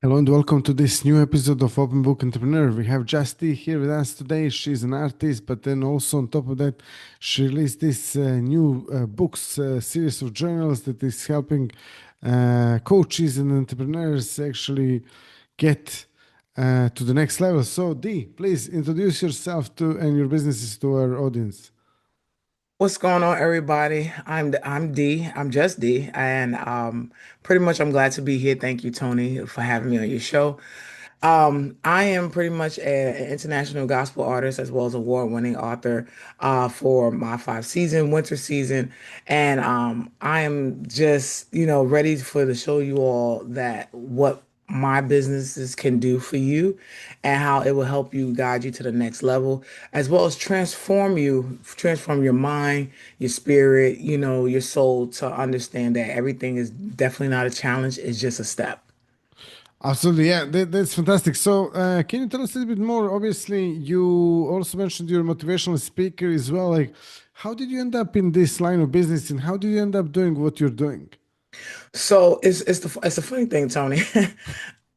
Hello and welcome to this new episode of Open Book Entrepreneur. We have Justy here with us today. She's an artist, but then also on top of that, she released this new books series of journals that is helping coaches and entrepreneurs actually get to the next level. So, Dee, please introduce yourself to and your businesses to our audience. What's going on, everybody? I'm D. I'm just D, and pretty much I'm glad to be here. Thank you, Tony, for having me on your show. I am pretty much an international gospel artist as well as award-winning author for my five season, winter season, and I am just ready for to show you all that what my businesses can do for you and how it will help you guide you to the next level as well as transform your mind, your spirit, your soul to understand that everything is definitely not a challenge, it's just a step. Absolutely, yeah, that's fantastic. So, can you tell us a little bit more? Obviously, you also mentioned you're a motivational speaker as well. Like, how did you end up in this line of business, and how did you end up doing what you're doing? So it's a funny thing, Tony.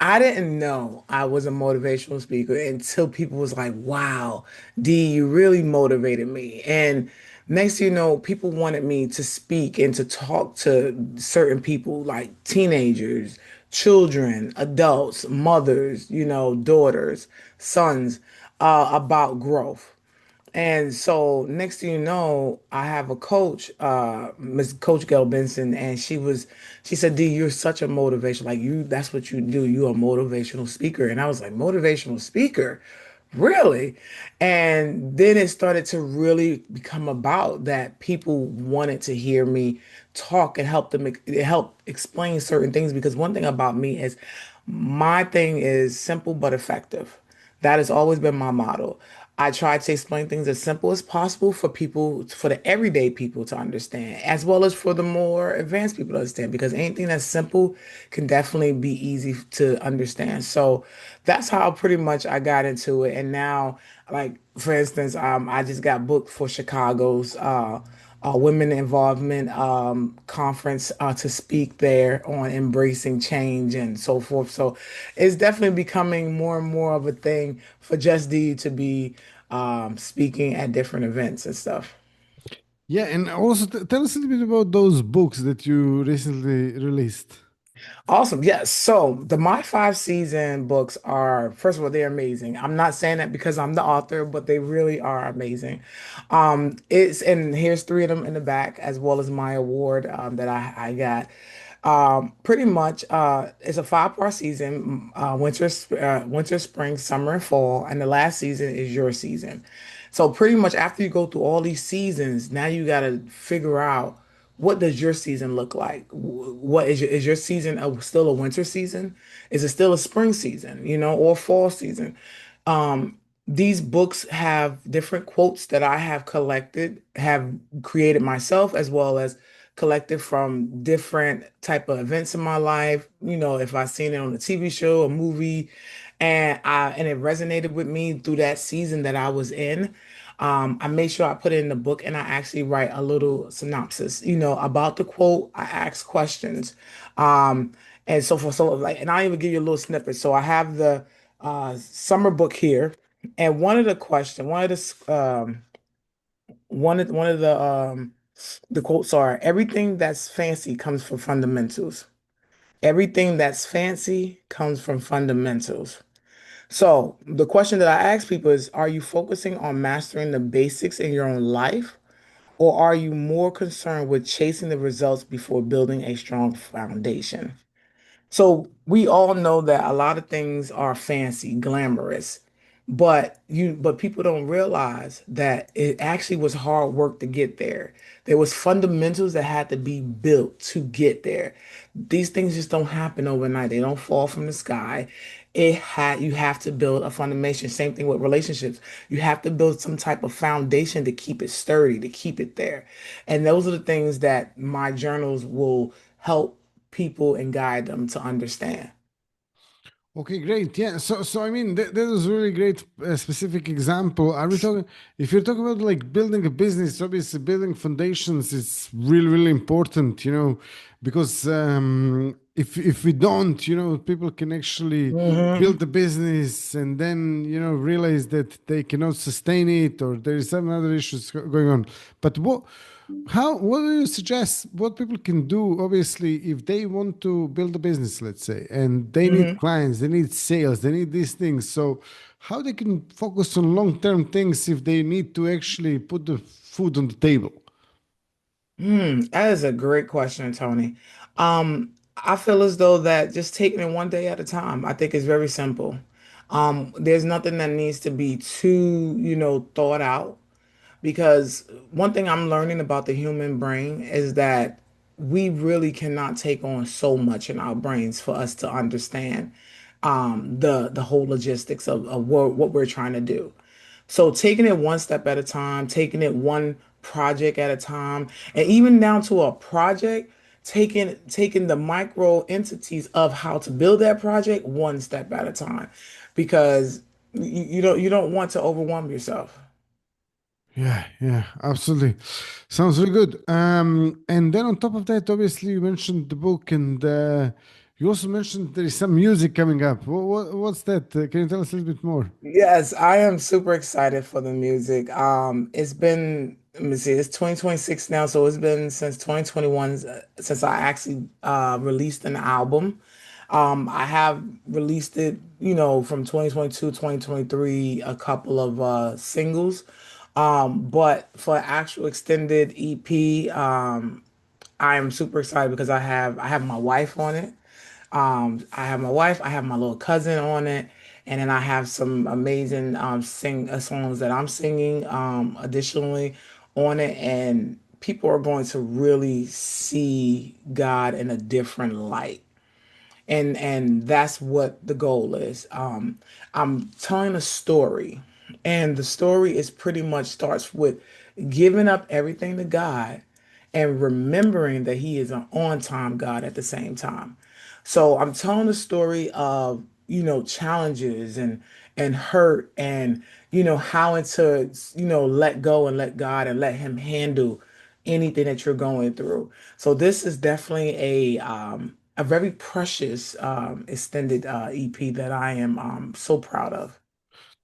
I didn't know I was a motivational speaker until people was like, "Wow, D, you really motivated me." And next thing you know, people wanted me to speak and to talk to certain people like teenagers, children, adults, mothers, daughters, sons, about growth. And so next thing you know, I have a coach, Miss Coach Gail Benson, and she said, D, you're such a motivation. Like that's what you do. You're a motivational speaker. And I was like, motivational speaker? Really? And then it started to really become about that people wanted to hear me talk and help explain certain things. Because one thing about me is my thing is simple but effective. That has always been my motto. I try to explain things as simple as possible for people, for the everyday people to understand, as well as for the more advanced people to understand, because anything that's simple can definitely be easy to understand. So that's how pretty much I got into it. And now, like for instance, I just got booked for Chicago's women involvement conference to speak there on embracing change and so forth. So it's definitely becoming more and more of a thing for Just D to be speaking at different events and stuff. Yeah, and also tell us a little bit about those books that you recently released. Awesome. Yes. So the My Five Season books are, first of all, they're amazing. I'm not saying that because I'm the author, but they really are amazing. And here's three of them in the back, as well as my award that I got. Pretty much, it's a five-part season, winter, spring, summer, and fall, and the last season is your season. So pretty much after you go through all these seasons, now you got to figure out what does your season look like? What is your season still a winter season? Is it still a spring season, or fall season? Um, these books have different quotes that I have collected, have created myself, as well as collected from different type of events in my life. If I seen it on a TV show, a movie, and it resonated with me through that season that I was in. I made sure I put it in the book and I actually write a little synopsis, about the quote. I ask questions. Um, and so for so like, and I'll even give you a little snippet. So I have the summer book here, and one of the quotes are, everything that's fancy comes from fundamentals. Everything that's fancy comes from fundamentals. So the question that I ask people is, are you focusing on mastering the basics in your own life, or are you more concerned with chasing the results before building a strong foundation? So we all know that a lot of things are fancy, glamorous, but people don't realize that it actually was hard work to get there. There was fundamentals that had to be built to get there. These things just don't happen overnight. They don't fall from the sky. You have to build a foundation. Same thing with relationships. You have to build some type of foundation to keep it sturdy, to keep it there. And those are the things that my journals will help people and guide them to understand. Okay, great. Yeah. So I mean, that was a really great specific example. Are we talking? If you're talking about like building a business, obviously building foundations is really, really important. Because if we don't, people can actually Hmm. build the business and then realize that they cannot sustain it, or there is some other issues going on. But what do you suggest what people can do, obviously, if they want to build a business, let's say, and they need Hmm. clients, they need sales, they need these things? So how they can focus on long-term things if they need to actually put the food on the table? That is a great question, Tony. I feel as though that just taking it one day at a time, I think is very simple. There's nothing that needs to be too, thought out. Because one thing I'm learning about the human brain is that we really cannot take on so much in our brains for us to understand the whole logistics of what we're trying to do. So taking it one step at a time, taking it one project at a time, and even down to a project, taking the micro entities of how to build that project one step at a time, because you don't want to overwhelm yourself. Yeah, yeah, absolutely. Sounds really good. And then on top of that, obviously, you mentioned the book, and you also mentioned there is some music coming up. What's that? Can you tell us a little bit more? Yes, I am super excited for the music. It's been, let me see, it's 2026 now, so it's been since 2021 since I actually released an album. I have released it, from 2022, 2023, a couple of singles. But for actual extended EP, I am super excited because I have my wife on it. I have my wife, I have my little cousin on it, and then I have some amazing sing songs that I'm singing additionally on it, and people are going to really see God in a different light, and that's what the goal is. I'm telling a story, and the story is pretty much starts with giving up everything to God and remembering that He is an on-time God at the same time. So I'm telling the story of, challenges and hurt, and how to, let go and let God and let Him handle anything that you're going through. So this is definitely a very precious extended EP that I am so proud of.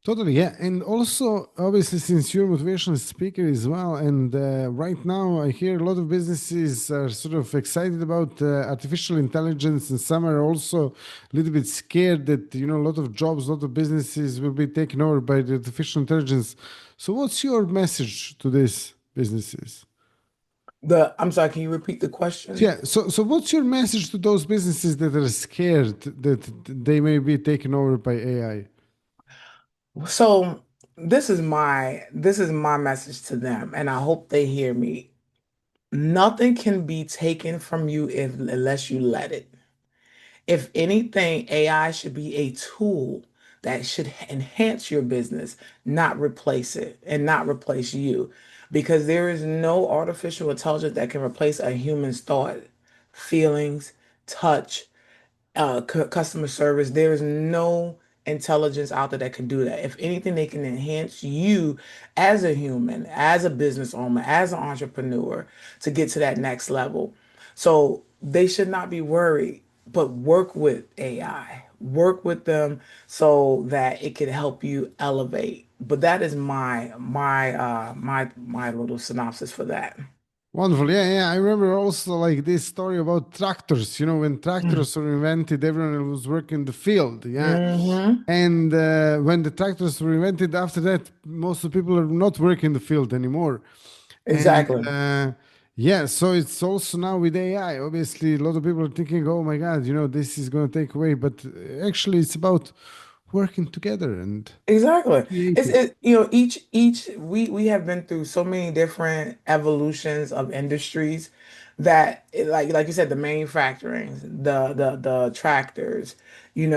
Totally, yeah. And also, obviously, since you're a motivational speaker as well, and right now I hear a lot of businesses are sort of excited about artificial intelligence, and some are also a little bit scared that, a lot of jobs, a lot of businesses will be taken over by the artificial intelligence. So, what's your message to these businesses? I'm sorry, can you repeat the So, question? yeah, so what's your message to those businesses that are scared that they may be taken over by AI? So this is my message to them, and I hope they hear me. Nothing can be taken from you unless you let it. If anything, AI should be a tool that should enhance your business, not replace it and not replace you. Because there is no artificial intelligence that can replace a human's thought, feelings, touch, customer service. There is no intelligence out there that can do that. If anything, they can enhance you as a human, as a business owner, as an entrepreneur to get to that next level. So they should not be worried, but work with AI. Work with them so that it can help you elevate. But that is my little synopsis for that. Wonderful. Yeah, yeah. I remember also like this story about tractors. When tractors were invented, everyone was working in the field. Yeah. Mm-hmm. And when the tractors were invented, after that, most of the people are not working in the field anymore. And Exactly. yeah, so it's also now with AI. Obviously, a lot of people are thinking, oh my God, this is going to take away. But actually, it's about working together and Exactly. It's creating. it, each we have been through so many different evolutions of industries that like you said, the manufacturing, the tractors, even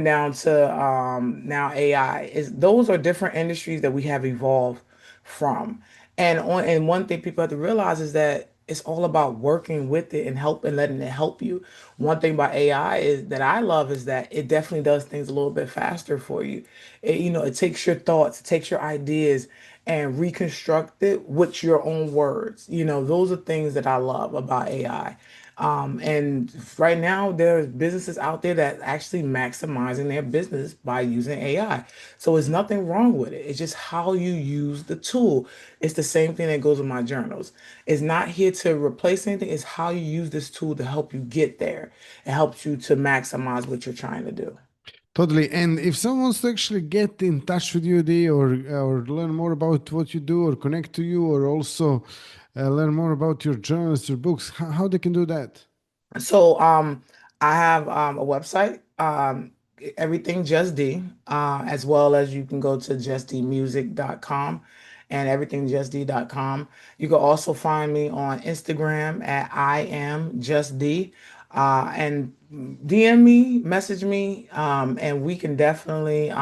down to now AI is those are different industries that we have evolved from. And one thing people have to realize is that it's all about working with it and help and letting it help you. One thing about AI is that I love is that it definitely does things a little bit faster for you. It takes your thoughts, it takes your ideas and reconstruct it with your own words. Those are things that I love about AI. And right now, there's businesses out there that actually maximizing their business by using AI. So there's nothing wrong with it. It's just how you use the tool. It's the same thing that goes with my journals. It's not here to replace anything. It's how you use this tool to help you get there. It helps you to maximize what you're trying to do. Totally. And if someone wants to actually get in touch with you, Dee, or learn more about what you do, or connect to you, or also learn more about your journals, your books, how they can do that? So I have a website, everything Just D, as well as you can go to justdmusic.com and everythingjustd.com. You can also find me on Instagram at I am just D. And DM me, message me, and we can definitely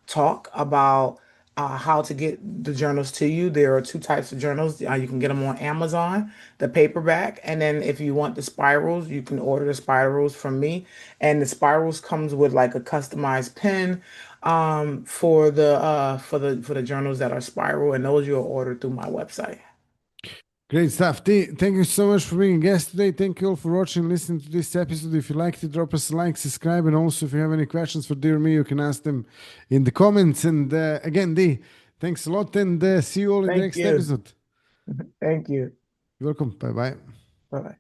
talk about how to get the journals to you. There are two types of journals. You can get them on Amazon, the paperback, and then if you want the spirals, you can order the spirals from me. And the spirals comes with like a customized pen for the journals that are spiral, and those you'll order through my website. Great stuff. Dee, thank you so much for being a guest today. Thank you all for watching and listening to this episode. If you liked it, drop us a like, subscribe, and also if you have any questions for Dear Me, you can ask them in the comments. And again, Dee, thanks a lot, and see you all in the Thank next you. episode. Thank you. You're welcome. Bye bye. Bye.